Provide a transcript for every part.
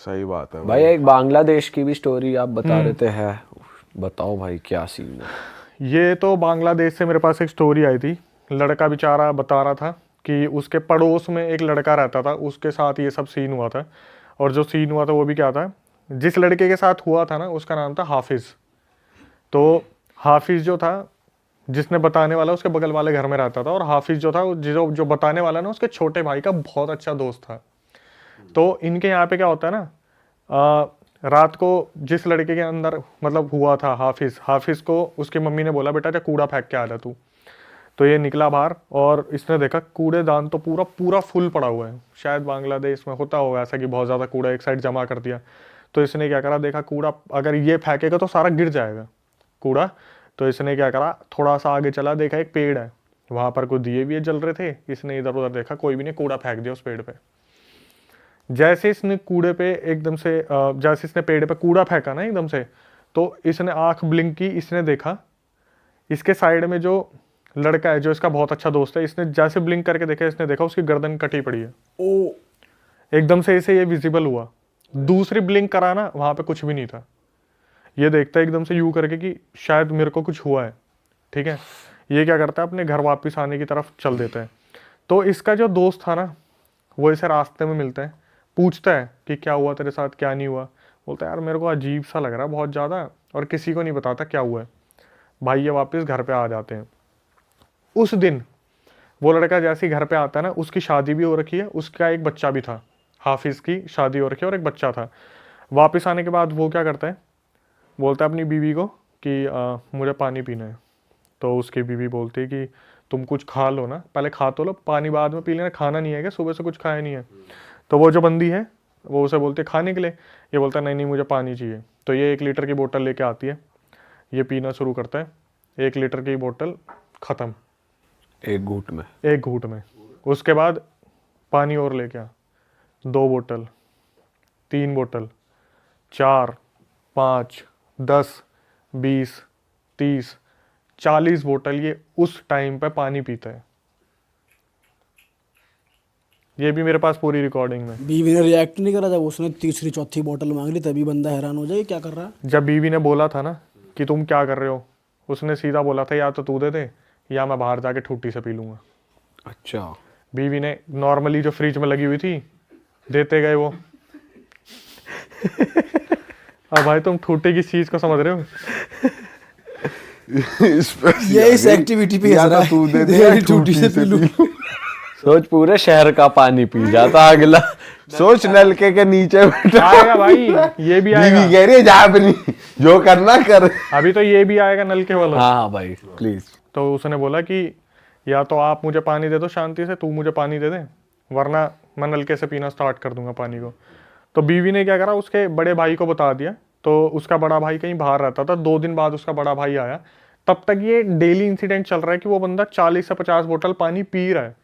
सही बात है भाई। एक बांग्लादेश की भी स्टोरी आप बता रहे थे है, बताओ भाई क्या सीन है। ये तो बांग्लादेश से मेरे पास एक स्टोरी आई थी। लड़का बेचारा बता रहा था कि उसके पड़ोस में एक लड़का रहता था, उसके साथ ये सब सीन हुआ था। और जो सीन हुआ था वो भी क्या था, जिस लड़के के साथ हुआ था ना उसका नाम था हाफिज़। तो हाफिज़ जो था, जिसने बताने वाला उसके बगल वाले घर में रहता था, और हाफिज़ जो था जो जो बताने वाला ना उसके छोटे भाई का बहुत अच्छा दोस्त था। तो इनके यहाँ पे क्या होता है ना, रात को जिस लड़के के अंदर मतलब हुआ था हाफिज़ को उसकी मम्मी ने बोला बेटा जा कूड़ा फेंक के आ जा तू। तो ये निकला बाहर और इसने देखा कूड़ेदान तो पूरा पूरा फुल पड़ा हुआ है। शायद बांग्लादेश में होता होगा ऐसा कि बहुत ज़्यादा कूड़ा एक साइड जमा कर दिया। तो इसने क्या करा, देखा कूड़ा अगर ये फेंकेगा तो सारा गिर जाएगा कूड़ा। तो इसने क्या करा, थोड़ा सा आगे चला, देखा एक पेड़ है, वहाँ पर कुछ दिए भी जल रहे थे। इसने इधर उधर देखा, कोई भी नहीं, कूड़ा फेंक दिया उस पेड़ पे। जैसे इसने कूड़े पे एकदम से जैसे इसने पेड़ पे कूड़ा फेंका ना एकदम से, तो इसने आंख ब्लिंक की, इसने देखा इसके साइड में जो लड़का है जो इसका बहुत अच्छा दोस्त है, इसने जैसे ब्लिंक करके देखा, इसने देखा उसकी गर्दन कटी पड़ी है। ओ एकदम से इसे ये विजिबल हुआ। दूसरी ब्लिंक करा ना, वहां पे कुछ भी नहीं था। ये देखता है एकदम से यूं करके कि शायद मेरे को कुछ हुआ है। ठीक है, ये क्या करता है, अपने घर वापस आने की तरफ चल देता है। तो इसका जो दोस्त था ना, वो इसे रास्ते में मिलता है, पूछता है कि क्या हुआ तेरे साथ, क्या नहीं हुआ। बोलता है यार मेरे को अजीब सा लग रहा है बहुत ज़्यादा, और किसी को नहीं बताता क्या हुआ है। भाई ये वापस घर पे आ जाते हैं। उस दिन वो लड़का जैसे ही घर पे आता है ना, उसकी शादी भी हो रखी है, उसका एक बच्चा भी था। हाफिज़ की शादी हो रखी है और एक बच्चा था। वापस आने के बाद वो क्या करता है, बोलता है अपनी बीवी को कि मुझे पानी पीना है। तो उसकी बीवी बोलती है कि तुम कुछ खा लो ना, पहले खा तो लो, पानी बाद में पी लेना, खाना नहीं है क्या, सुबह से कुछ खाया नहीं है। तो वो जो बंदी है वो उसे बोलती है खाने के लिए। ये बोलता है नहीं नहीं मुझे पानी चाहिए। तो ये 1 लीटर की बोतल लेके आती है, ये पीना शुरू करता है। 1 लीटर की बोतल ख़त्म एक घूंट में। एक घूंट में। उसके बाद पानी और लेके आ, 2 बोतल, 3 बोतल, 4, 5, 10, 20, 30, 40 बोतल ये उस टाइम पे पानी पीता है। ये भी मेरे पास पूरी रिकॉर्डिंग में। बीवी ने रिएक्ट नहीं करा जब उसने तीसरी चौथी बोतल मांग ली? तभी बंदा हैरान हो जाए क्या कर रहा है। जब बीवी ने बोला था ना कि तुम क्या कर रहे हो, उसने सीधा बोला था या तो तू दे दे या मैं बाहर जाके ठूटी से पी लूंगा। अच्छा। बीवी ने नॉर्मली जो फ्रिज में लगी हुई थी देते गए वो। अब भाई तुम ठूटे की चीज को समझ रहे हो। ये इस एक्टिविटी पे हंस रहा है। तू दे दे ये या टूटी टूटी से से पी लूं। पी लूं। सोच पूरे शहर का पानी पी जाता अगला। सोच नलके के नीचे बैठा, आएगा भाई, ये भी बीवी आएगा। कह रही है जा अपनी जो करना कर। अभी तो ये भी आएगा नल के वाला। हाँ हाँ भाई प्लीज। तो उसने बोला कि या तो आप मुझे पानी दे दो शांति से, तू मुझे पानी दे दे, वरना मैं नलके से पीना स्टार्ट कर दूंगा पानी को। तो बीवी ने क्या करा, उसके बड़े भाई को बता दिया। तो उसका बड़ा भाई कहीं बाहर रहता था, 2 दिन बाद उसका बड़ा भाई आया। तब तक ये डेली इंसिडेंट चल रहा है कि वो बंदा 40 से 50 बोतल पानी पी रहा है।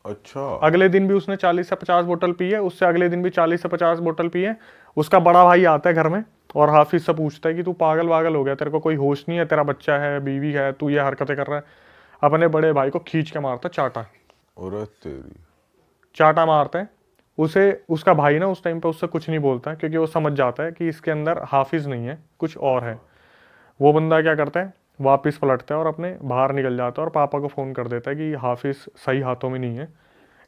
अच्छा, अगले दिन भी उसने 40 से 50 बोतल पी है, उससे अगले दिन भी 40 से 50 बोतल पी है। उसका बड़ा भाई आता है घर में और हाफिज से पूछता है कि तू पागल वागल हो गया, तेरे को कोई होश नहीं है, तेरा बच्चा है, बीवी है, तू ये हरकतें कर रहा है। अपने बड़े भाई को खींच के मारता चाटा, अरे तेरी। चाटा मारता है उसे। उसका भाई ना उस टाइम पे उससे कुछ नहीं बोलता है, क्योंकि वो समझ जाता है कि इसके अंदर हाफिज नहीं है, कुछ और है। वो बंदा क्या करता है, वापस पलटता है और अपने बाहर निकल जाता है और पापा को फ़ोन कर देता है कि हाफिज सही हाथों में नहीं है,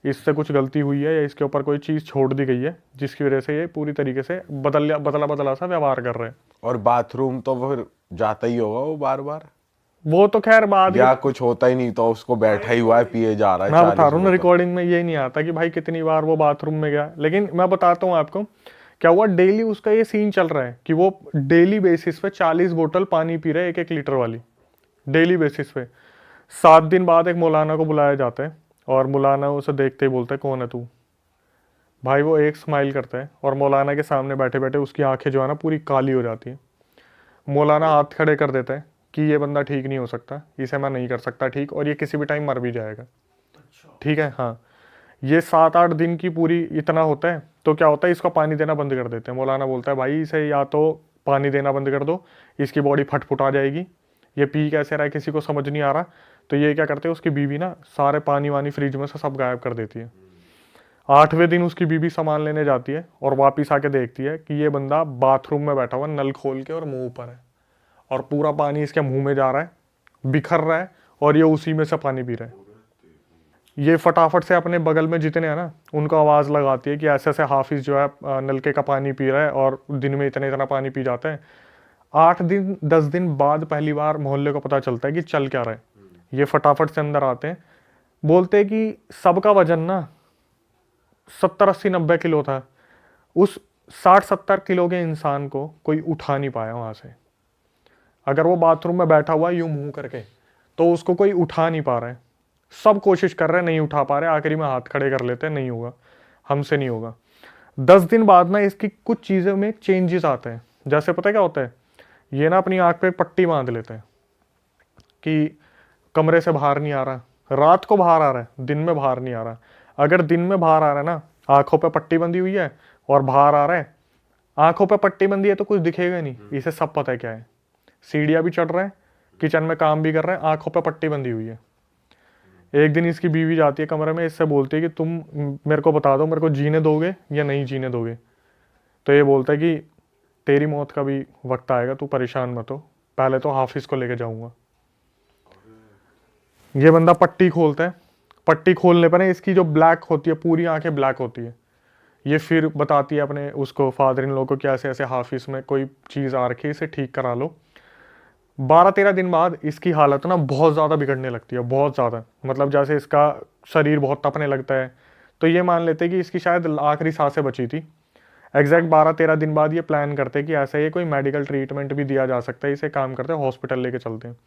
इससे कुछ गलती हुई है या इसके ऊपर कोई चीज़ छोड़ दी गई है जिसकी वजह से ये पूरी तरीके से बदला सा व्यवहार कर रहे हैं। और बाथरूम तो फिर जाता ही होगा वो बार बार, वो तो खैर बाद या कुछ होता ही नहीं तो उसको बैठा ही हुआ है पिए जा रहा है। मैं 40 बता रहा हूँ ना, बोतल। रिकॉर्डिंग में ये नहीं आता कि भाई कितनी बार वो बाथरूम में गया। लेकिन मैं बताता हूँ आपको क्या हुआ। डेली उसका ये सीन चल रहा है कि वो डेली बेसिस पे 40 बोतल पानी पी रहा है, 1-1 लीटर वाली, डेली बेसिस पे। 7 दिन बाद एक मौलाना को बुलाया जाता है और मौलाना उसे देखते ही बोलता है कौन है तू। भाई वो एक स्माइल करता है और मौलाना के सामने बैठे बैठे उसकी आंखें जो है ना पूरी काली हो जाती है। मौलाना हाथ खड़े कर देता है कि ये बंदा ठीक नहीं हो सकता, इसे मैं नहीं कर सकता ठीक, और ये किसी भी टाइम मर भी जाएगा। ठीक है, हाँ। ये 7-8 दिन की पूरी इतना होता है तो क्या होता है, इसको पानी देना बंद कर देते हैं। मौलाना बोलता है भाई इसे या तो पानी देना बंद कर दो, इसकी बॉडी फटफुट आ जाएगी, ये पी कैसे रहा है किसी को समझ नहीं आ रहा। तो ये क्या करते हैं, उसकी बीवी ना सारे पानी वानी फ्रिज में से सब गायब कर देती है। 8वें दिन उसकी बीवी सामान लेने जाती है और वापिस आके देखती है कि ये बंदा बाथरूम में बैठा हुआ नल खोल के और मुंह ऊपर है और पूरा पानी इसके मुंह में जा रहा है, बिखर रहा है और ये उसी में से पानी पी रहा है। ये फटाफट से अपने बगल में जितने हैं ना उनको आवाज़ लगाती है कि ऐसे ऐसे हाफिज़ जो है नलके का पानी पी रहा है और दिन में इतना इतना पानी पी जाता है। 8 दिन 10 दिन बाद पहली बार मोहल्ले को पता चलता है कि चल क्या रहा है। ये फटाफट से अंदर आते हैं, बोलते हैं कि सबका वजन ना 70-80-90 किलो था। उस 60-70 किलो के इंसान को कोई उठा नहीं पाया वहाँ से। अगर वो बाथरूम में बैठा हुआ यूं मुंह करके तो उसको कोई उठा नहीं पा रहा है। सब कोशिश कर रहे हैं, नहीं उठा पा रहे, आखिरी में हाथ खड़े कर लेते हैं, नहीं होगा, हमसे नहीं होगा। 10 दिन बाद ना इसकी कुछ चीज़ों में चेंजेस आते हैं। जैसे पता है क्या होता है, ये ना अपनी आँख पे पट्टी बांध लेते हैं कि कमरे से बाहर नहीं आ रहा, रात को बाहर आ रहा है, दिन में बाहर नहीं आ रहा। अगर दिन में बाहर आ रहा है ना, आंखों पे पट्टी बंधी हुई है और बाहर आ रहा है, आंखों पे पट्टी बंधी है तो कुछ दिखेगा नहीं, इसे सब पता है क्या है। सीढ़ियाँ भी चढ़ रहा है, किचन में काम भी कर रहे हैं, आंखों पे पट्टी बंधी हुई है। एक दिन इसकी बीवी जाती है कमरे में, इससे बोलती है कि तुम मेरे को बता दो, मेरे को जीने दोगे या नहीं जीने दोगे। तो ये बोलता है कि तेरी मौत का भी वक्त आएगा, तू परेशान मत हो, पहले तो हाफिज़ को लेके जाऊंगा। ये बंदा पट्टी खोलता है, पट्टी खोलने पर इसकी जो ब्लैक होती है, पूरी आंखें ब्लैक होती है। ये फिर बताती है अपने उसको फादर इन लॉ को कि ऐसे ऐसे हाफिज़ में कोई चीज़ आ रखी है, इसे ठीक करा लो। 12-13 दिन बाद इसकी हालत ना बहुत ज़्यादा बिगड़ने लगती है, बहुत ज़्यादा, मतलब जैसे इसका शरीर बहुत तपने लगता है। तो ये मान लेते कि इसकी शायद आखिरी सांसें बची थी। एग्जैक्ट 12-13 दिन बाद ये प्लान करते कि ऐसा ये कोई मेडिकल ट्रीटमेंट भी दिया जा सकता है, इसे काम करते हैं हॉस्पिटल लेके चलते हैं।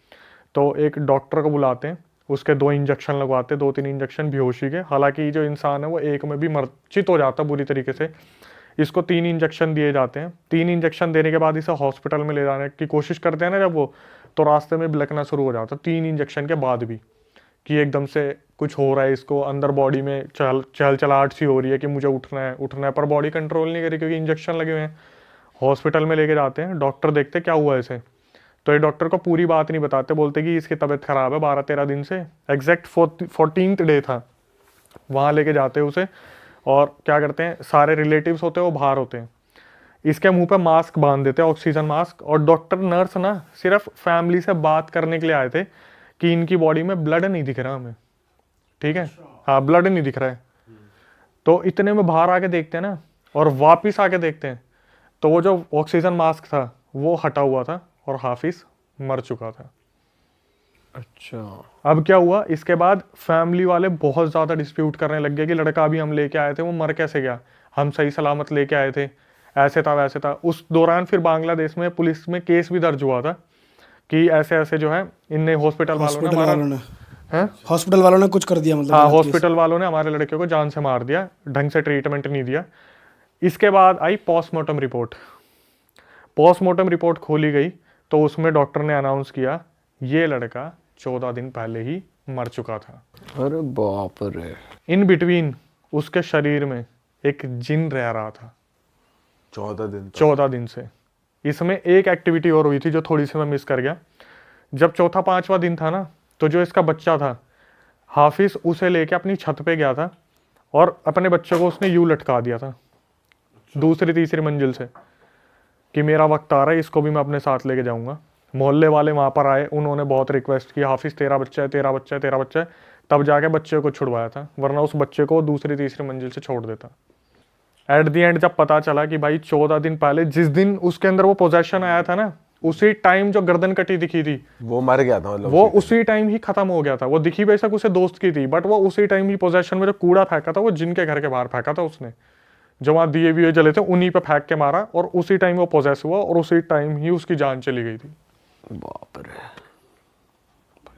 तो एक डॉक्टर को बुलाते हैं, उसके 2 इंजेक्शन लगवाते, 2-3 इंजेक्शन बेहोशी के। हालांकि जो इंसान है वो एक में भी मूर्छित हो जाता बुरी तरीके से। इसको 3 इंजेक्शन दिए जाते हैं। 3 इंजेक्शन देने के बाद इसे हॉस्पिटल में ले जाने की कोशिश करते हैं ना जब वो, तो रास्ते में बिलकना शुरू हो जाता 3 इंजेक्शन के बाद भी, कि एकदम से कुछ हो रहा है इसको, अंदर बॉडी में चहलचलाहट सी हो रही है कि मुझे उठना है, पर बॉडी कंट्रोल नहीं करी क्योंकि इंजेक्शन लगे हुए हैं। हॉस्पिटल में लेके जाते हैं, डॉक्टर देखते क्या हुआ इसे, तो ये डॉक्टर को पूरी बात नहीं बताते, बोलते कि इसकी तबीयत खराब है 12-13 दिन से। एग्जैक्ट 14th डे था, वहाँ लेके जाते हैं उसे और क्या करते हैं, सारे रिलेटिव्स होते हैं वो बाहर होते हैं, इसके मुंह पे मास्क बांध देते हैं, ऑक्सीजन मास्क। और डॉक्टर नर्स ना सिर्फ फैमिली से बात करने के लिए आए थे कि इनकी बॉडी में ब्लड नहीं दिख रहा हमें, ठीक है, हाँ ब्लड नहीं दिख रहा है। तो इतने में बाहर आके देखते हैं ना, और वापिस आके देखते हैं तो वो जो ऑक्सीजन मास्क था वो हटा हुआ था और हाफिज मर चुका था। अच्छा, अब क्या हुआ, इसके बाद फैमिली वाले बहुत ज़्यादा डिस्प्यूट करने लग गए कि लड़का अभी हम लेके आए थे, वो मर कैसे गया, हम सही सलामत लेके आए थे, ऐसे था वैसे था। उस दौरान फिर बांग्लादेश में पुलिस में केस भी दर्ज हुआ था कि ऐसे ऐसे जो है इनने हॉस्पिटल वालों ने कुछ कर दिया, मतलब हाँ हॉस्पिटल वालों ने हमारे लड़के को जान से मार दिया, ढंग से ट्रीटमेंट नहीं दिया। इसके बाद आई पोस्टमार्टम रिपोर्ट। पोस्टमार्टम रिपोर्ट खोली गई तो उसमें डॉक्टर ने अनाउंस किया ये लड़का 14 दिन पहले ही मर चुका था। अरे बाप रे। इन बिटवीन उसके शरीर में एक जिन रह रहा था 14 दिन से। इसमें एक एक्टिविटी और हुई थी जो थोड़ी सी मैं मिस कर गया। जब 4था-5वां दिन था ना, तो जो इसका बच्चा था हाफिज उसे लेके अपनी छत पे गया था और अपने बच्चे को उसने यूं लटका दिया था दूसरी तीसरी मंजिल से कि मेरा वक्त आ रहा है, इसको भी मैं अपने साथ लेके जाऊंगा। मोहल्ले वाले वहाँ पर आए, उन्होंने बहुत रिक्वेस्ट की हाफिज तेरा बच्चा है, तेरा बच्चा है, तेरा बच्चा है, तब जाके बच्चे को छुड़वाया था, वरना उस बच्चे को दूसरी तीसरी मंजिल से छोड़ देता। एट दी एंड जब पता चला कि भाई 14 दिन पहले जिस दिन उसके अंदर वो पोजेशन आया था ना, उसी टाइम जो गर्दन कटी दिखी थी वो मर गया था, मतलब वो उसी टाइम ही खत्म हो गया था। वो दिखी बेशक उसे दोस्त की थी, बट वो उसी टाइम ही पोजेशन में जो कूड़ा फेंका था वो जिनके घर के बाहर फेंका था उसने, जो वहाँ दिए भी जले थे उन्हीं पे फेंक के मारा और उसी टाइम वो पोजेस हुआ और उसी टाइम ही उसकी जान चली गई थी। बाप रे,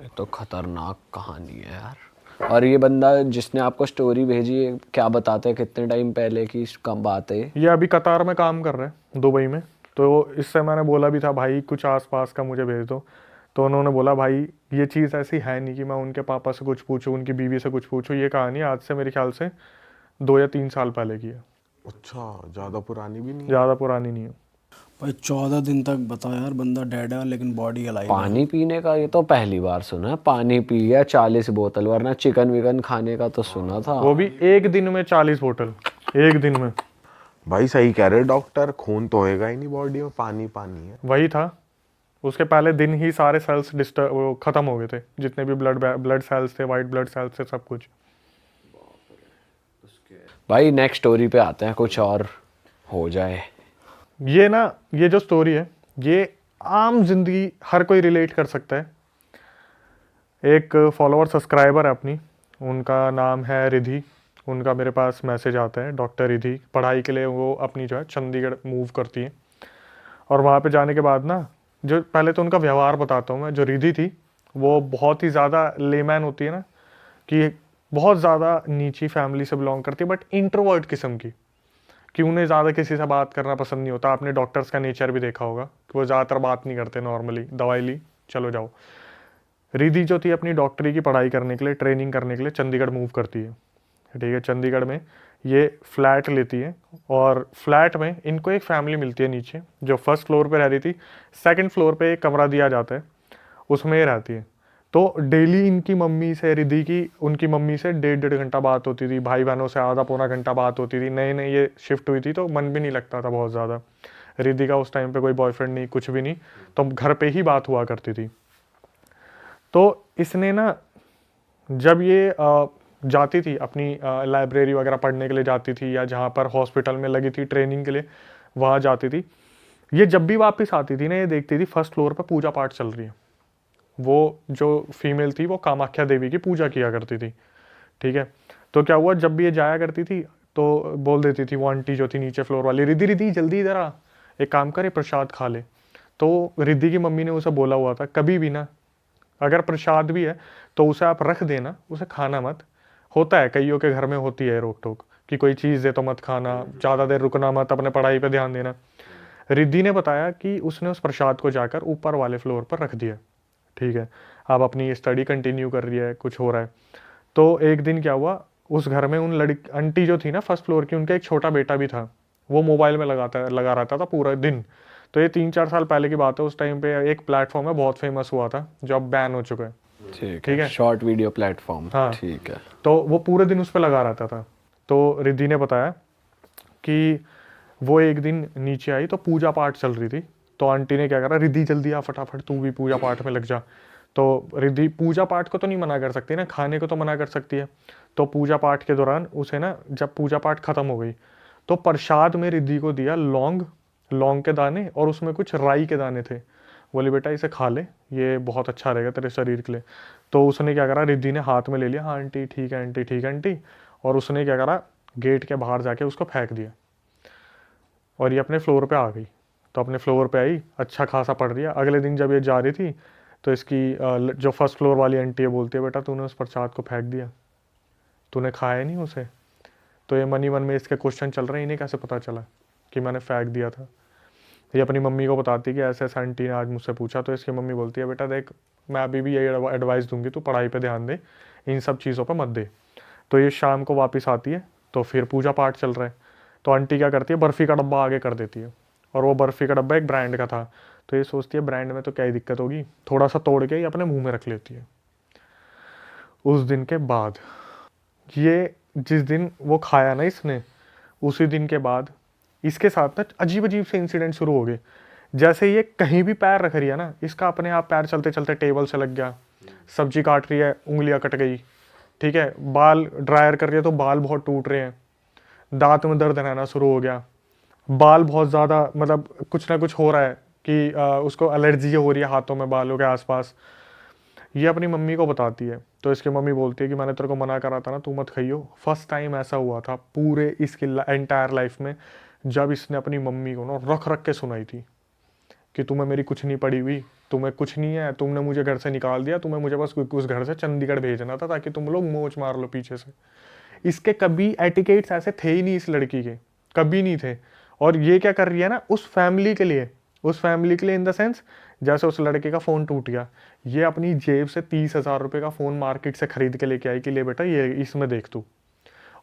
ये तो खतरनाक कहानी है यार। और ये बंदा जिसने आपको स्टोरी भेजी है क्या बताते हैं कितने टाइम पहले की कब बात है ये अभी कतार में काम कर रहा है, दुबई में। तो इससे मैंने बोला भी था भाई कुछ आसपास का मुझे भेज दो, तो उन्होंने बोला भाई ये चीज़ ऐसी है नहीं कि मैं उनके पापा से कुछ पूछूं, उनकी बीवी से कुछ पूछूं। ये कहानी आज से मेरे ख्याल से 2 या 3 साल पहले की है। अच्छा, ज़्यादा पुरानी भी नहीं, ज़्यादा पुरानी नहीं है। भाई 14 दिन तक बताओ यार, बंदा डेड है लेकिन बॉडी अलाइव है। पानी पीने का ये तो पहली बार सुना है, पानी पी गया 40 बोतल, वरना चिकन विकन खाने का तो सुना था। वो भी एक दिन में 40 बोतल, एक दिन में। भाई सही कह रहे डॉक्टर, खून तो होएगा ही नहीं बॉडी में, पानी पानी है। वही था, उसके पहले दिन ही सारे सेल्स वो खत्म हो गए थे, जितने भी ब्लड सेल्स थे, वाइट ब्लड सेल्स थे, सब कुछ। भाई नेक्स्ट स्टोरी पे आते हैं, कुछ और हो जाए। ये ना, ये जो स्टोरी है ये आम जिंदगी हर कोई रिलेट कर सकता है। एक फॉलोअर सब्सक्राइबर है अपनी, उनका नाम है रिधि। उनका मेरे पास मैसेज आता है, डॉक्टर रिधि पढ़ाई के लिए वो अपनी जो है चंडीगढ़ मूव करती है। और वहाँ पे जाने के बाद ना, जो पहले तो उनका व्यवहार बताता हूँ मैं। जो रिधि थी वो बहुत ही ज़्यादा लेमैन होती है ना, कि बहुत ज़्यादा नीची फैमिली से बिलोंग करती है, बट इंट्रोवर्ट किस्म की, कि उन्हें ज़्यादा किसी से बात करना पसंद नहीं होता। आपने डॉक्टर्स का नेचर भी देखा होगा कि वो ज़्यादातर बात नहीं करते, नॉर्मली दवाई ली चलो जाओ। रिधि जो थी अपनी डॉक्टरी की पढ़ाई करने के लिए, ट्रेनिंग करने के लिए चंडीगढ़ मूव करती है। ठीक है, चंडीगढ़ में ये फ्लैट लेती है, और फ्लैट में इनको एक फैमिली मिलती है नीचे, जो फर्स्ट फ्लोर पे रह रही थी। सेकंड फ्लोर पे एक कमरा दिया जाता है, उसमें ये रहती है। तो डेली इनकी मम्मी से, रिधि की उनकी मम्मी से 1.5 घंटा बात होती थी, भाई बहनों से आधा पौना घंटा बात होती थी। नए नए ये शिफ्ट हुई थी तो मन भी नहीं लगता था बहुत ज़्यादा। रिधि का उस टाइम पे कोई बॉयफ्रेंड नहीं, कुछ भी नहीं, तो घर पे ही बात हुआ करती थी। तो इसने ना, जब ये जाती थी अपनी लाइब्रेरी वगैरह पढ़ने के लिए जाती थी, या जहाँ पर हॉस्पिटल में लगी थी ट्रेनिंग के लिए वहाँ जाती थी, ये जब भी वापस आती थी ना, ये देखती थी फर्स्ट फ्लोर पर पूजा पाठ चल रही है। वो जो फीमेल थी वो कामाख्या देवी की पूजा किया करती थी। ठीक है, तो क्या हुआ, जब भी ये जाया करती थी तो बोल देती थी वो आंटी जो थी नीचे फ्लोर वाली, रिधि रिधि जल्दी इधर आ, एक काम करे प्रसाद खा ले। तो रिधि की मम्मी ने उसे बोला हुआ था, कभी भी ना अगर प्रसाद भी है तो उसे आप रख देना, उसे खाना मत। होता है कईयों के घर में होती है रोक टोक कि कोई चीज़ दे तो मत खाना, ज़्यादा देर रुकना मत, अपने पढ़ाई पे ध्यान देना। रिद्धि ने बताया कि उसने उस प्रसाद को जाकर ऊपर वाले फ्लोर पर रख दिया। ठीक है, अब अपनी स्टडी कंटिन्यू कर रही है, कुछ हो रहा है। तो एक दिन क्या हुआ, उस घर में उन आंटी जो थी ना फर्स्ट फ्लोर की, उनका एक छोटा बेटा भी था। वो मोबाइल में लगा रहता था पूरा दिन। तो ये 3-4 साल पहले की बात है। उस टाइम पे एक प्लेटफॉर्म है बहुत फेमस हुआ था, जो अब बैन हो चुका है। ठीक है, शॉर्ट वीडियो प्लेटफॉर्म। हाँ, ठीक है। तो वो पूरे दिन उस पर लगा रहता था। तो रिद्धि ने बताया कि वो एक दिन नीचे आई तो पूजा पाठ चल रही थी। तो आंटी ने क्या करा, रिद्धि जल्दी आ फटाफट, तू भी पूजा पाठ में लग जा। तो रिद्धि पूजा पाठ को तो नहीं मना कर सकती ना, खाने को तो मना कर सकती है। तो पूजा पाठ के दौरान उसे ना, जब पूजा पाठ खत्म हो गई तो प्रसाद में रिद्धि को दिया लौंग के दाने, और उसमें कुछ राई के दाने थे। बोले बेटा इसे खा ले, ये बहुत अच्छा रहेगा तेरे शरीर के लिए। तो उसने क्या करा, रिद्धि ने हाथ में ले लिया, हाँ आंटी ठीक है, आंटी ठीक है आंटी। और उसने क्या करा, गेट के बाहर जाके उसको फेंक दिया, और ये अपने फ्लोर पे आ गई। तो अपने फ्लोर पे आई, अच्छा खासा पढ़ रही है। अगले दिन जब ये जा रही थी तो इसकी जो फर्स्ट फ्लोर वाली आंटी है बोलती है, बेटा तूने उस प्रसाद को फेंक दिया, तूने खाया नहीं उसे। तो ये मन ही मन में इसके क्वेश्चन चल रहे हैं, इन्हें कैसे पता चला कि मैंने फेंक दिया था। ये अपनी मम्मी को बताती है कि ऐसे ऐसे आंटी ने आज मुझसे पूछा। तो इसकी मम्मी बोलती है, बेटा देख मैं अभी भी यही एडवाइस दूंगी, तू पढ़ाई पे ध्यान दे, इन सब चीज़ों पे मत दे। तो ये शाम को वापस आती है तो फिर पूजा पाठ चल रहा है। तो आंटी क्या करती है, बर्फ़ी का डब्बा आगे कर देती है, और वो बर्फ़ी का डब्बा एक ब्रांड का था। तो ये सोचती है ब्रांड में तो क्या ही दिक्कत होगी, थोड़ा सा तोड़ के ये अपने मुँह में रख लेती है। उस दिन के बाद, ये जिस दिन वो खाया ना इसने, उसी दिन के बाद इसके साथ ना अजीब अजीब से इंसिडेंट शुरू हो गए। जैसे ये कहीं भी पैर रख रही है ना, इसका अपने आप पैर चलते चलते टेबल से लग गया। सब्जी काट रही है, उंगलियां कट गई। ठीक है, बाल ड्रायर कर रही है तो बाल बहुत टूट रहे हैं। दांत में दर्द रहना शुरू हो गया। बाल बहुत ज़्यादा, मतलब कुछ ना कुछ हो रहा है कि उसको एलर्जी हो रही है हाथों में, बालों के आसपास। ये अपनी मम्मी को बताती है। तो इसकी मम्मी बोलती है कि मैंने तेरे को मना करा था ना, तू मत खाइयो। फर्स्ट टाइम ऐसा हुआ था पूरे इसकी एंटायर लाइफ में, जब इसने अपनी मम्मी को ना रख रख के सुनाई थी कि तुम्हें मेरी कुछ नहीं पड़ी हुई, तुम्हें कुछ नहीं है, तुमने मुझे घर से निकाल दिया, तुम्हें मुझे बस उस घर से चंडीगढ़ भेजना था ताकि तुम लोग मोच मार लो पीछे से। इसके कभी एटिकेट्स ऐसे थे ही नहीं इस लड़की के, कभी नहीं थे। और ये क्या कर रही है ना, उस फैमिली के लिए इन द सेंस, जैसे उस लड़के का फ़ोन टूट गया, ये अपनी जेब से 30,000 रुपये का फ़ोन मार्केट से ख़रीद के लेके आई कि ले बेटा ये इसमें देख तू।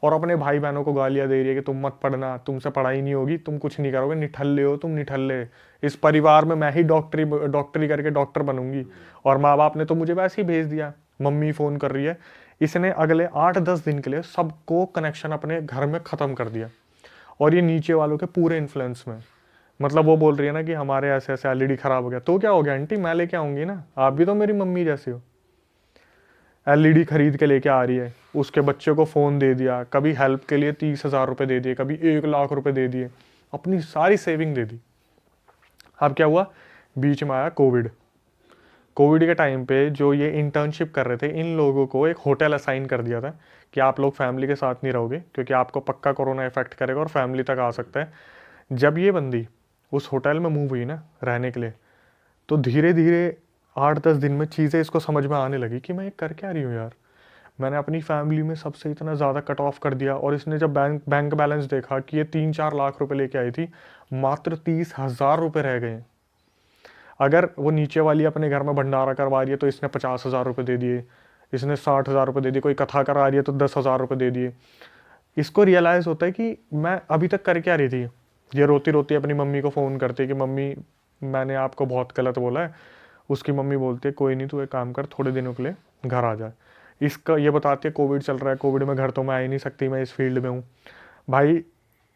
और अपने भाई बहनों को गालियां दे रही है कि तुम मत पढ़ना, तुमसे पढ़ाई नहीं होगी, तुम कुछ नहीं करोगे, निठल्ले हो तुम, निठल्ले, इस परिवार में मैं ही डॉक्टरी करके डॉक्टर बनूंगी, और माँ बाप ने तो मुझे वैसे ही भेज दिया, मम्मी फ़ोन कर रही है। इसने अगले 8-10 दिन के लिए सबको कनेक्शन अपने घर में ख़त्म कर दिया, और ये नीचे वालों के पूरे इन्फ्लुएंस में। मतलब वो बोल रही है ना कि हमारे ऐसे ऐसे एलईडी ख़राब हो गया, तो क्या हो गया आंटी, मैं लेके आऊँगी ना, आप भी तो मेरी मम्मी जैसे हो। एलईडी खरीद के लेके आ रही है, उसके बच्चे को फ़ोन दे दिया, कभी हेल्प के लिए 30,000 रुपये दे दिए, कभी 1 लाख रुपये दे दिए, अपनी सारी सेविंग दे दी। अब क्या हुआ, बीच में आया कोविड। कोविड के टाइम पे जो ये इंटर्नशिप कर रहे थे, इन लोगों को एक होटल असाइन कर दिया था कि आप लोग फैमिली के साथ नहीं रहोगे, क्योंकि आपको पक्का कोरोना इफेक्ट करेगा और फैमिली तक आ सकता है। जब ये बंदी उस होटल में मूव हुई ना रहने के लिए, तो धीरे धीरे 8-10 दिन में चीज़ें इसको समझ में आने लगी कि मैं ये कर क्या रही हूँ यार, मैंने अपनी फैमिली में सबसे इतना ज़्यादा कट ऑफ कर दिया। और इसने जब बैंक बैलेंस देखा कि ये 3-4 लाख रुपए लेके आई थी, मात्र 30,000 रुपये रह गए। अगर वो नीचे वाली अपने घर में भंडारा करवा रही है तो इसने 50,000 रुपये दे दिए, इसने 60,000 रुपये दे दिए, कोई कथा करा रही है तो 10,000 रुपये दे दिए। इसको रियलाइज़ होता है कि मैं अभी तक कर क्या रही थी। ये रोती रोती अपनी मम्मी को फ़ोन करती है कि मम्मी मैंने आपको बहुत गलत बोला है। उसकी मम्मी बोलती है कोई नहीं, तू एक काम कर, थोड़े दिनों के लिए घर आ जाए। इसका ये बताती है कोविड चल रहा है, कोविड में घर तो मैं आ ही नहीं सकती, मैं इस फील्ड में हूँ। भाई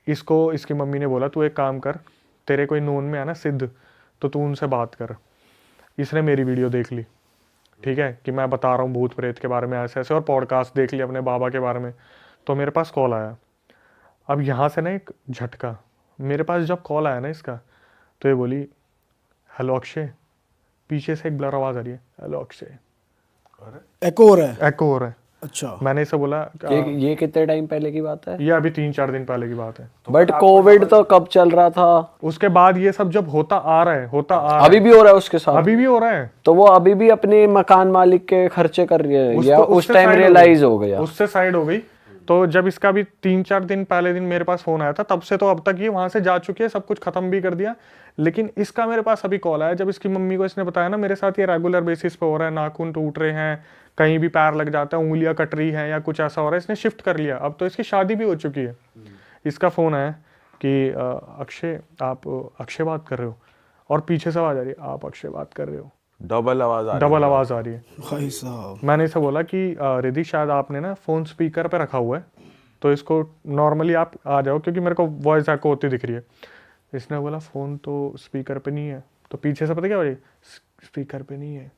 इसको इसकी मम्मी ने बोला तू एक काम कर, तेरे कोई नोन में है ना सिद्ध, तो तू उनसे बात कर। इसने मेरी वीडियो देख ली, ठीक है, कि मैं बता रहा हूँ भूत प्रेत के बारे में ऐसे ऐसे, और पॉडकास्ट देख लिया अपने बाबा के बारे में। तो मेरे पास कॉल आया। अब यहाँ से ना एक झटका, मेरे पास जब कॉल आया ना इसका, तो ये बोली हेलो अक्षय, पीछे से एक ब्लर आवाज़ आ रही है, हेलो अक्षय, एको हो रहा है। एको हो रहा है। अच्छा, मैंने इसे बोला ये कितने टाइम पहले की बात है? ये अभी 3-4 दिन पहले की बात है। बट कोविड तो कब चल रहा था? उसके बाद ये सब जब होता आ रहा है, अभी भी हो रहा है उसके साथ? अभी भी हो रहा है। तो वो अभी भी अपने मकान मालिक के खर्चे कर रही है, या उस उससे टाइम side रियलाइज हो गया? उससे साइड हो गई। तो जब इसका भी 3-4 दिन पहले दिन मेरे पास फोन आया था, तब से तो अब तक ये वहां से जा चुकी है, सब कुछ खत्म भी कर दिया। लेकिन इसका मेरे पास अभी कॉल आया, जब इसकी मम्मी को इसने बताया ना मेरे साथ ये रेगुलर बेसिस पे हो रहा है, नाखून टूट रहे हैं, कहीं भी पैर लग जाता है, उंगलियां कट रही हैं या कुछ ऐसा हो रहा है, इसने शिफ्ट कर लिया। अब तो इसकी शादी भी हो चुकी है। इसका फोन आया कि अक्षय, आप अक्षय बात कर रहे हो, और पीछे से आवाज आ रही है आप अक्षय बात कर रहे हो, डबल आवाज आ रही है। भाई साहब, मैंने इसे बोला कि रिद्धि शायद आपने ना फ़ोन स्पीकर पे रखा हुआ है, तो इसको नॉर्मली आप आ जाओ, क्योंकि मेरे को वॉइस आपको होती दिख रही है। इसने बोला फ़ोन तो स्पीकर पे नहीं है। तो पीछे से पता क्या हो रही, स्पीकर पे नहीं है।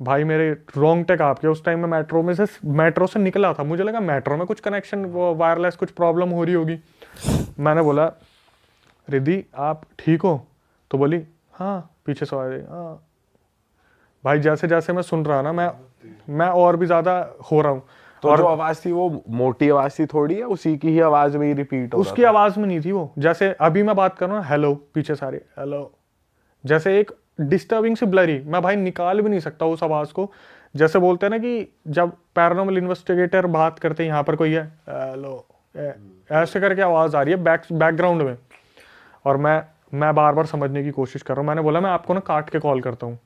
भाई मेरे रोंगटे कांप के, उस टाइम में मेट्रो से निकला था, मुझे लगा मेट्रो में कुछ कनेक्शन वायरलेस कुछ प्रॉब्लम हो रही होगी। मैंने बोला रिद्धि आप ठीक हो? तो बोली हाँ। पीछे से आवाज आई हाँ। भाई जैसे जैसे मैं सुन रहा ना, मैं और भी ज्यादा हो रहा हूँ। तो और जो आवाज थी वो मोटी आवाज थी थोड़ी, है उसी की ही आवाज में ही रिपीट हो उसकी आवाज में नहीं थी वो, जैसे अभी मैं बात कर रहा हूँ हेलो, पीछे सारे हेलो, जैसे एक डिस्टर्बिंग सी ब्लरी, मैं भाई निकाल भी नहीं सकता उस आवाज को। जैसे बोलते हैं ना कि जब पैरानॉर्मल इन्वेस्टिगेटर बात करते हैं, यहाँ पर कोई है हेलो, ऐसे करके आवाज आ रही है बैकग्राउंड में। और मैं बार बार समझने की कोशिश कर रहा हूँ। मैंने बोला मैं आपको ना काट के कॉल करता हूँ।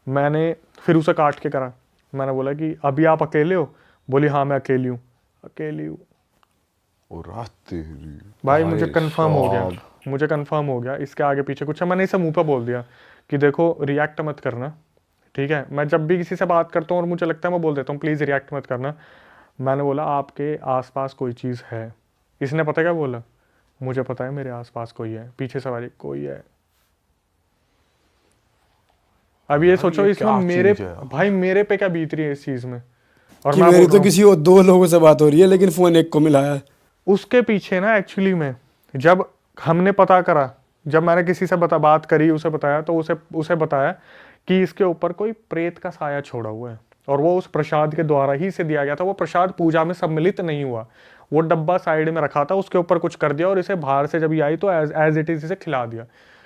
मैंने फिर उसे काट के करा। मैंने बोला कि अभी आप अकेले हो? बोली हाँ मैं अकेली हूँ। भाई मुझे कंफर्म हो गया इसके आगे पीछे कुछ है। मैंने इसे मुंह पे बोल दिया कि देखो रिएक्ट मत करना, ठीक है। मैं जब भी किसी से बात करता हूँ और मुझे लगता है मैं बोल देता हूँ प्लीज़ रिएक्ट मत करना। मैंने बोला आपके आसपास कोई चीज़ है। इसने पता क्या बोला, मुझे पता है मेरे आसपास कोई है। पीछे सवारी कोई है। अब ये सोचो इसमें मेरे पे क्या बीत रही है इस चीज में। और कि मेरी तो किसी और 2 लोगों से बात हो रही है, लेकिन फोन एक को मिला है। उसके पीछे ना एक्चुअली में जब हमने पता करा, जब मैंने किसी से बात करी, उसे बताया, तो उसे बताया कि इसके ऊपर कोई प्रेत का साया छोड़ा हुआ है और वो उस प्रसाद के द्वारा ही से दिया गया था। वो प्रसाद पूजा में सम्मिलित नहीं हुआ, वो डब्बा साइड में रखा था, उसके ऊपर कुछ कर दिया और इसे बाहर से जब ये आई तो एज इट इज इसे खिला दिया।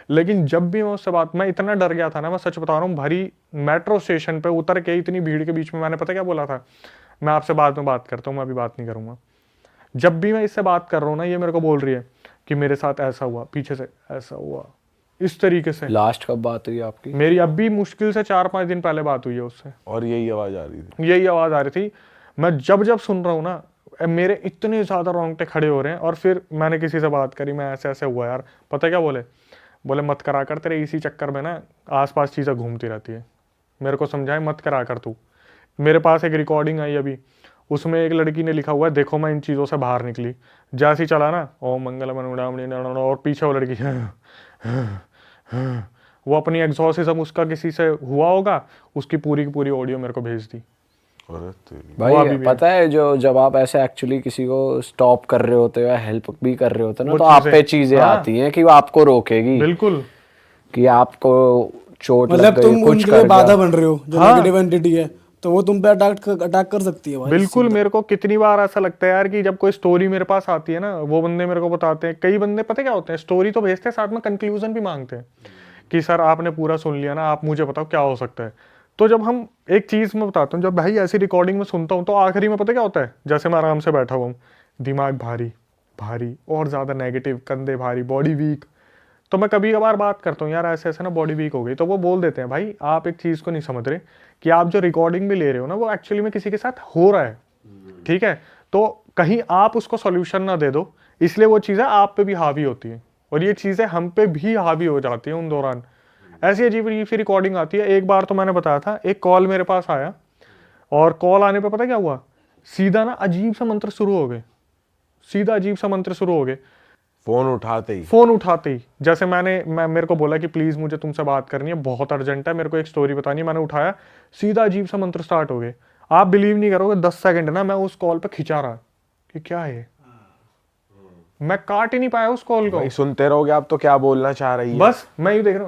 लेकिन जब भी मैं उससे मैं इतना डर गया था ना, मैं सच बता रहा हूँ, भरी मेट्रो स्टेशन पे उतर के इतनी भीड़ के बीच में मैंने पता क्या बोला था, मैं आपसे बाद में बात करता हूँ, मैं अभी बात नहीं करूँगा। जब भी मैं इससे बात कर रहा हूँ ना, ये मेरे को बोल रही है कि मेरे साथ ऐसा हुआ, पीछे से ऐसा हुआ, इस तरीके से। लास्ट कब बात हुई आपकी? मेरी अभी मुश्किल से 4-5 दिन पहले बात हुई है उससे, और यही आवाज आ रही थी। यही आवाज आ रही थी। मैं जब सुन रहा हूँ ना, मेरे इतने ज़्यादा रोंगटे खड़े हो रहे हैं। और फिर मैंने किसी से बात करी, मैं ऐसे ऐसे हुआ यार, पता क्या बोले मत करा कर, तेरे इसी चक्कर में ना आसपास चीज़ें घूमती रहती है। मेरे को समझाए मत करा कर तू। मेरे पास एक रिकॉर्डिंग आई अभी, उसमें एक लड़की ने लिखा हुआ है, देखो मैं इन चीज़ों से बाहर निकली, जैसे ही चला ना ओम मंगलम, और पीछे वो लड़की वो अपनी एग्जॉर्सिज्म उसका किसी से हुआ होगा, उसकी पूरी की पूरी ऑडियो मेरे को भेज दी। अरे तेरी। भाई पता है जो जब आप ऐसे एक्चुअली किसी को स्टॉप कर रहे होते हो या हेल्प भी कर रहे होते हो ना, वो तो आप पे चीज़ें- चीजें हाँ। आती हैं कि वो आपको रोकेगी, बिल्कुल। कि आपको चोट लग मतलब गई, तुम कुछ उनके कर लिए बाधा गया। बन रहे हो, जो हाँ। नेगेटिव एंटिटी है, तो वो तुम पे अटैक कर सकती है भाई। बिल्कुल। मेरे को कितनी बार ऐसा लगता है यार कि जब कोई स्टोरी मेरे पास आती है ना, वो बंदे मेरे को बताते हैं, कई बंदे पता क्या होते हैं, स्टोरी तो भेजते हैं, साथ में कंक्लूजन भी मांगते हैं कि सर आपने पूरा सुन लिया ना, आप मुझे बताओ क्या हो सकता है। तो जब हम एक चीज़ मैं बताता हूँ, जब भाई ऐसी रिकॉर्डिंग में सुनता हूँ तो आखिरी में पता क्या होता है, जैसे मैं आराम से बैठा हुआ हूँ, दिमाग भारी भारी और ज़्यादा नेगेटिव, कंधे भारी, बॉडी वीक, तो मैं कभी कभार बात करता हूँ यार ऐसे ऐसे ना बॉडी वीक हो गई, तो वो बोल देते हैं भाई आप एक चीज़ को नहीं समझ रहे कि आप जो रिकॉर्डिंग भी ले रहे हो ना, वो एक्चुअली में किसी के साथ हो रहा है, ठीक है, तो कहीं आप उसको सॉल्यूशन ना दे दो, इसलिए वो चीज़ें आप पे भी हावी होती हैं और ये चीज़ें हम पे भी हावी हो जाती हैं उन दौरान। ऐसी अजीब अजीब सी रिकॉर्डिंग आती है। एक बार तो मैंने बताया था, एक कॉल मेरे पास आया और कॉल आने पे पता क्या हुआ, सीधा ना अजीब सा मंत्र शुरू हो गए, सीधा अजीब सा मंत्र शुरू हो गए फोन उठाते ही। फोन उठाते ही। जैसे मेरे को बोला कि प्लीज मुझे तुमसे बात करनी है, बहुत अर्जेंट है, मेरे को एक स्टोरी बतानी है। मैंने उठाया, सीधा अजीब सा मंत्र स्टार्ट हो गए। आप बिलीव नहीं करोगे, 10 सेकंड ना मैं उस कॉल पे खिंचा रहा कि क्या है, मैं काट ही नहीं पाया उस कॉल को। भाई सुनते रहोगे आप तो क्या बोलना चाह रही है। बस मैं ये देख रहा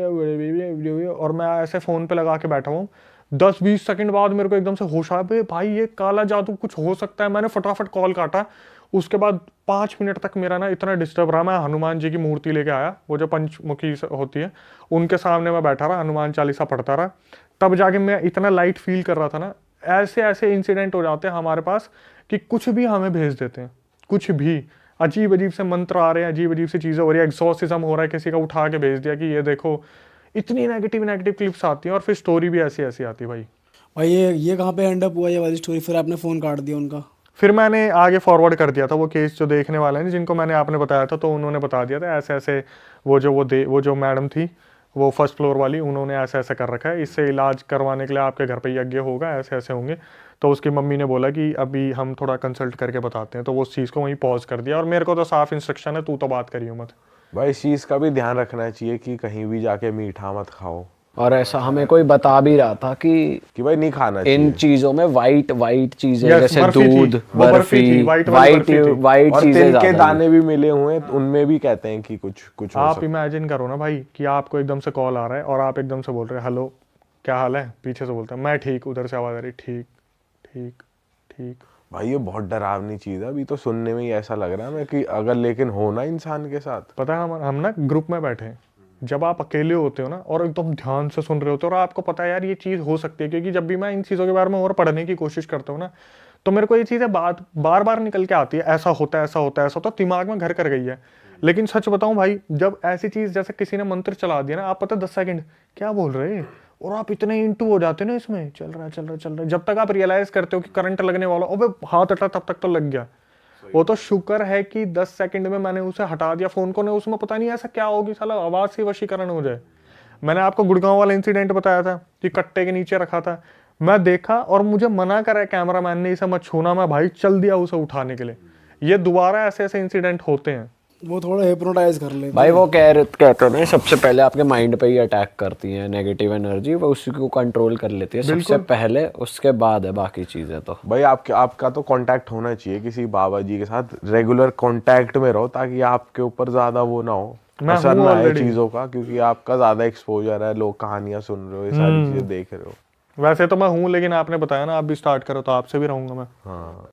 हूँ और मैं ऐसे फोन पे लगा के बैठा हूँ। 10-20 सेकंड बाद मेरे को एकदम से होश आया, भाई ये काला जादू कुछ हो सकता है। मैंने फटाफट कॉल काटा। उसके बाद 5 मिनट तक मेरा ना इतना डिस्टर्ब रहा। मैं हनुमान जी की मूर्ति लेके आया, वो जो पंचमुखी होती है, उनके सामने मैं बैठा रहा, हनुमान चालीसा पढ़ता रहा। तब जाके मैं इतना लाइट फील कर रहा था ना। ऐसे ऐसे इंसिडेंट हो जाते हैं हमारे पास कि कुछ भी हमें भेज देते हैं, कुछ भी अजीब अजीब से मंत्र आ रहे हैं, अजीब अजीब सी चीज़ें हो रही है, एक्सॉर्सिज्म हो रहा है, किसी का उठा के भेज दिया कि ये देखो। इतनी नेगेटिव क्लिप्स आती हैं और फिर स्टोरी भी ऐसी ऐसी आती है भाई। भाई ये कहाँ पे एंड अप हुआ ये वाली स्टोरी? फिर आपने फोन काट दिया उनका? फिर मैंने आगे फॉरवर्ड कर दिया था वो केस, जो देखने वाले हैं जिनको मैंने आपने बताया था, तो उन्होंने बता दिया था ऐसे ऐसे वो जो मैडम थी वो फर्स्ट फ्लोर वाली, उन्होंने ऐसे ऐसे कर रखा है, इससे इलाज करवाने के लिए आपके घर पे यज्ञ होगा, ऐसे ऐसे होंगे। तो उसकी मम्मी ने बोला कि अभी हम थोड़ा कंसल्ट करके बताते हैं, तो वो उस चीज़ को वहीं पॉज कर दिया। और मेरे को तो साफ इंस्ट्रक्शन है, तू तो बात करियो मत। भाई इस चीज का भी ध्यान रखना चाहिए कि कहीं भी जाके मीठा मत खाओ। और ऐसा हमें कोई बता भी रहा था कि भाई नहीं खाना इन चाहिए। चीजों में वाइट चीजें, Yes, जैसे बर्फी थी, दूध, वो बर्फी थी, बर्फी, white वाली बर्फी थी। वाइट और चीजें तिल के ज्यादा दाने भी मिले हुए हैं, उनमें भी कहते हैं कि कुछ कुछ हो आप सकता इमेजिन करो ना भाई कि आपको एकदम से कॉल आ रहा है और आप एकदम से बोल रहे हैं हेलो क्या हाल है, पीछे से बोलते हैं मैं ठीक, उधर से आवाज़ आ रही ठीक ठीक ठीक। है। भाई ये बहुत डरावनी चीज है। अभी तो सुनने में ही ऐसा लग रहा है मैं कि अगर लेकिन होना इंसान के साथ। पता है हम ना ग्रुप में बैठे हैं, जब आप अकेले होते हो ना और एकदम ध्यान से सुन रहे होते हो और आपको पता है यार ये चीज़ हो सकती है, क्योंकि जब भी मैं इन चीज़ों के बारे में और पढ़ने की कोशिश करता हूँ ना, तो मेरे को ये चीज़ें बार बार निकल के आती है, ऐसा होता है ऐसा होता है ऐसा होता है, दिमाग में घर कर गई है। लेकिन सच बताऊं भाई, जब ऐसी चीज़ जैसे किसी ने मंत्र चला दिया ना, आप पता 10 सेकंड क्या बोल रहे हैं और आप इतने इंटू हो जाते हो ना इसमें, चल रहा है, जब तक आप रियलाइज करते हो कि करंट लगने वाला, अबे हाथ हटा, तब तक तो लग गया। वो तो शुक्र है कि 10 सेकंड में मैंने उसे हटा दिया फोन को, ने उसमें पता नहीं ऐसा क्या होगी, साला आवाज से वशीकरण हो जाए। मैंने आपको गुड़गांव वाला इंसिडेंट बताया था कि कट्टे के नीचे रखा था, मैं देखा और मुझे मना करा कैमरामैन ने इसे मत छूना, मैं भाई चल दिया उसे उठाने के लिए। ये दोबारा ऐसे ऐसे इंसिडेंट होते हैं। वो थोड़ा हिप्नोटाइज कर ले भाई। वो कहते हैं सबसे पहले आपके माइंड पे ही अटैक करती है नेगेटिव एनर्जी, वो उसी को कंट्रोल कर लेती है सबसे पहले, उसके बाद है बाकी चीजें। तो भाई आपका तो कांटेक्ट होना चाहिए किसी बाबा जी के साथ, रेगुलर कांटेक्ट में रहो ताकि आपके ऊपर ज्यादा वो ना हो, असर ना आए चीजों का, क्योंकि आपका ज्यादा एक्सपोजर है, लोग कहानियां सुन रहे हो, ये सारी चीजें देख रहे हो। वैसे तो मैं हूँ, लेकिन आपने बताया ना आप भी स्टार्ट करो, तो आपसे भी रहूंगा मैं। हाँ।